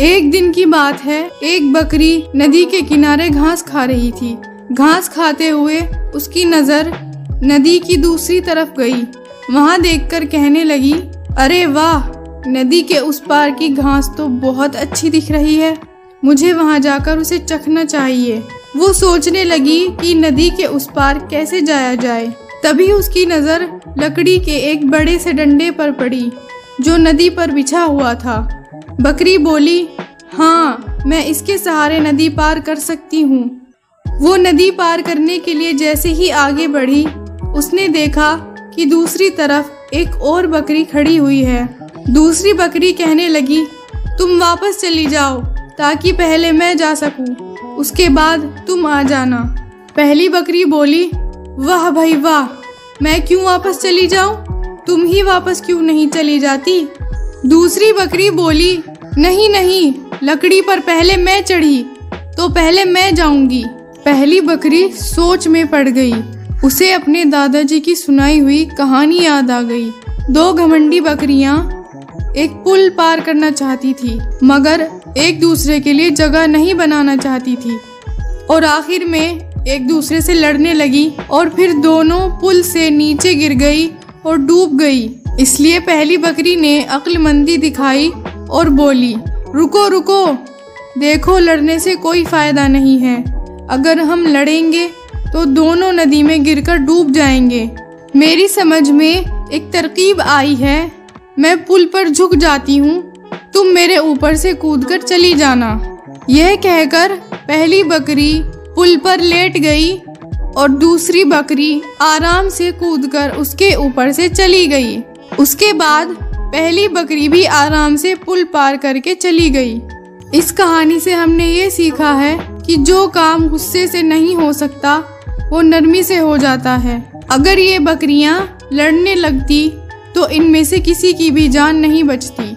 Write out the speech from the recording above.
एक दिन की बात है, एक बकरी नदी के किनारे घास खा रही थी। घास खाते हुए उसकी नजर नदी की दूसरी तरफ गई। वहां देखकर कहने लगी, अरे वाह, नदी के उस पार की घास तो बहुत अच्छी दिख रही है। मुझे वहां जाकर उसे चखना चाहिए। वो सोचने लगी कि नदी के उस पार कैसे जाया जाए। तभी उसकी नजर लकड़ी के एक बड़े से डंडे पर पड़ी जो नदी पर बिछा हुआ था। बकरी बोली, हाँ, मैं इसके सहारे नदी पार कर सकती हूँ। वो नदी पार करने के लिए जैसे ही आगे बढ़ी, उसने देखा कि दूसरी तरफ एक और बकरी खड़ी हुई है। दूसरी बकरी कहने लगी, तुम वापस चली जाओ ताकि पहले मैं जा सकूं, उसके बाद तुम आ जाना। पहली बकरी बोली, वाह भाई वाह, मैं क्यों वापस चली जाऊं? तुम ही वापस क्यों नहीं चली जाती? दूसरी बकरी बोली, नहीं नहीं, लकड़ी पर पहले मैं चढ़ी तो पहले मैं जाऊंगी। पहली बकरी सोच में पड़ गई। उसे अपने दादाजी की सुनाई हुई कहानी याद आ गई। दो घमंडी बकरियां एक पुल पार करना चाहती थी, मगर एक दूसरे के लिए जगह नहीं बनाना चाहती थी और आखिर में एक दूसरे से लड़ने लगी और फिर दोनों पुल से नीचे गिर गई और डूब गई। इसलिए पहली बकरी ने अक्लमंदी दिखाई और बोली, रुको रुको, देखो, लड़ने से कोई फायदा नहीं है। अगर हम लड़ेंगे तो दोनों नदी में गिरकर डूब जाएंगे। मेरी समझ में एक तरकीब आई है, मैं पुल पर झुक जाती हूँ, तुम मेरे ऊपर से कूदकर चली जाना। यह कहकर पहली बकरी पुल पर लेट गई और दूसरी बकरी आराम से कूदकर उसके ऊपर से चली गई। उसके बाद पहली बकरी भी आराम से पुल पार करके चली गई। इस कहानी से हमने ये सीखा है कि जो काम गुस्से से नहीं हो सकता वो नरमी से हो जाता है। अगर ये बकरियां लड़ने लगती तो इनमें से किसी की भी जान नहीं बचती।